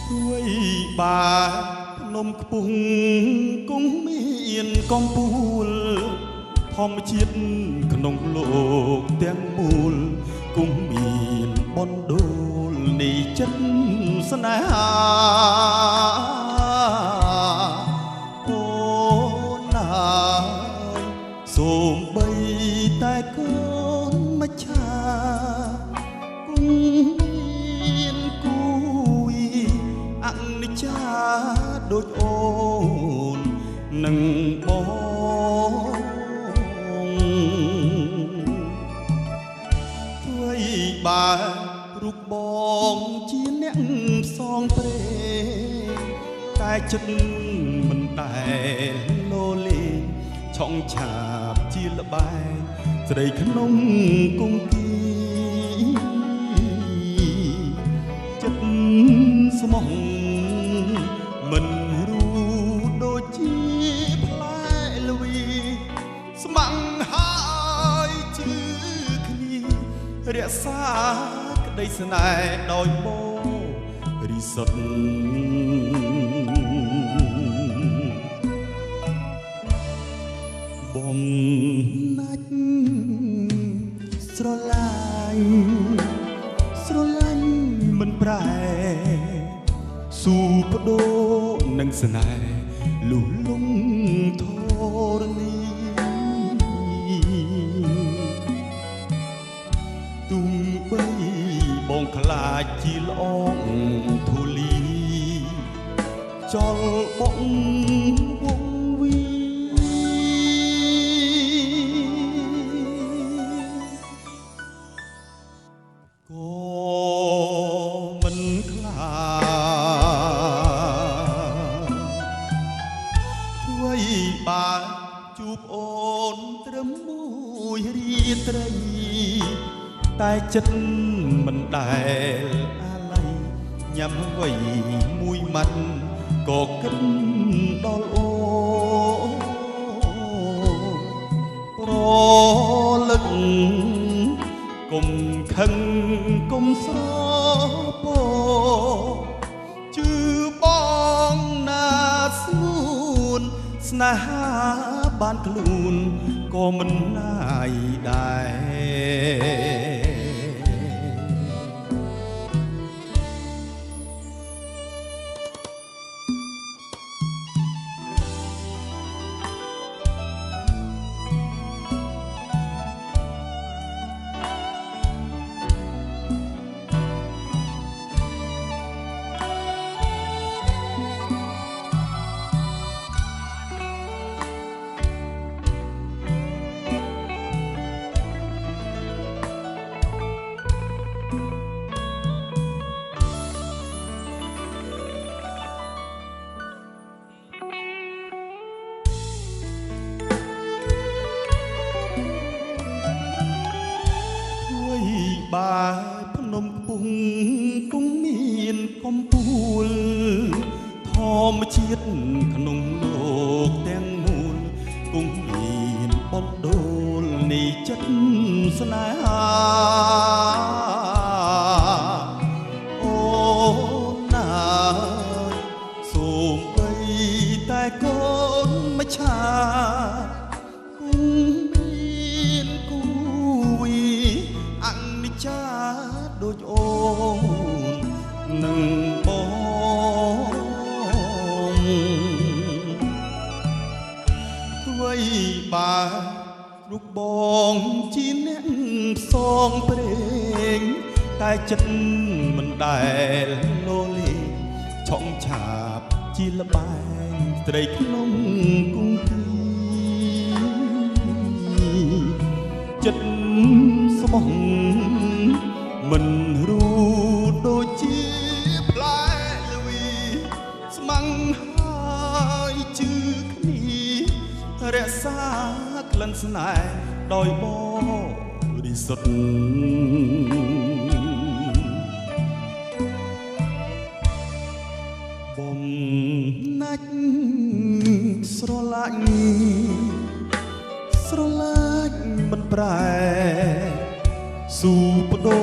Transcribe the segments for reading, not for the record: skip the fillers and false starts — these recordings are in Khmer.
ជួយបាទភ្នំខ្ពស់គង់មានកំពូលធម្មជាតិក្នុងលោកទាំងមូលគង់មានបណ្ដូលនៃចិត្តស្នេហាអូនណាយសូមបីតែកូនមច្ឆាគង់មានគូយអនិច្ចាដូចអូននឹងបងជួយបើរូបបងជាអ្នកផ្សងព្រេងតែចិត្តមិនដែលលោលេងឆុងឆាបជាលបែងស្រីក្នុងគង្គីចិត្តស្មោះមិនរូដូចជាផ្លែល្វីស្ម័គ្រហើយជឿគ្នារក្សាក្តីស្នេហ៍ដោយបរិសុទ្ធបំណាច់ស្រឡាញ់មិនប្រែស៊ូបដូរនឹងស្នេហ៍លុះលំធរណីទុំបីបងខ្លាចជាល្អងធូលីចលបងវងវីក៏មិនខ្លាចជួយបាទជួបអូនត្រឹមមួយរាត្រីតែចិត្តមិនដែលអាឡ័យញ៉ាំអ្វីមួយម៉ាត់ក៏គិតដល់អូប្រលឹកគុំខឹងគុំស្រពោជឿបងណាស្ងួនស្នេហាបានខ្លួនក៏មិនណាយដែរបាទភ្នំខ្ពស់គង់មានកំពូលធម្មជាតិក្នុងលោកទាំងមូលគង់មានបណ្ដូលនៃចិត្តស្នេហាអូនណាយសូមបីតែកូនមច្ឆាដូចអូននឹងបងធ្វើបាទរូបបងជាអ្នកផ្សងព្រេងតែចិត្តមិនដែលលោលេងឆុងឆាបជាលបែងស្រីក្នុងគង្គីចិត្តស្មោះមិនរូដូចជាផ្លែល្វីស្ម័គ្រហើយជឿគ្នារក្សាក្លិនស្នេហ៍ដោយបរិសុទ្ធបំណាច់ស្រឡាញ់មិនប្រែស៊ូបដូ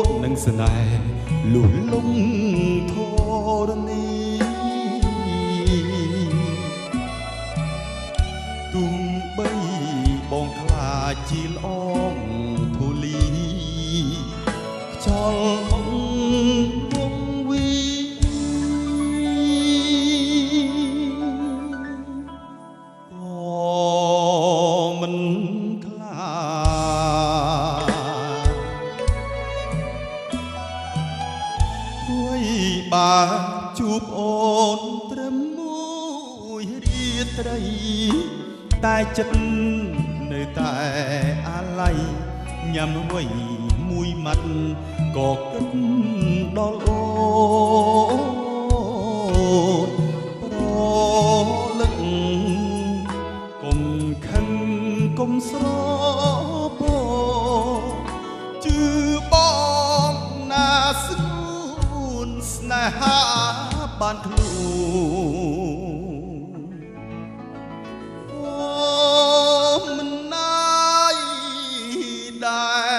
រនឹងស្នេហ៍លុះលំធរណី បើជួបអូនត្រឹមមួយរាត្រីតែចិត្តនៅតែអាល័យញ៉ាំអ្វីមួយម៉ាត់ក៏គិតដល់អូនប្រលឹកកុំខឹងកុំស្រពោជឿបងណាស្ងួនស្នេហាបានខ្លួនអូមិនណាយដែរ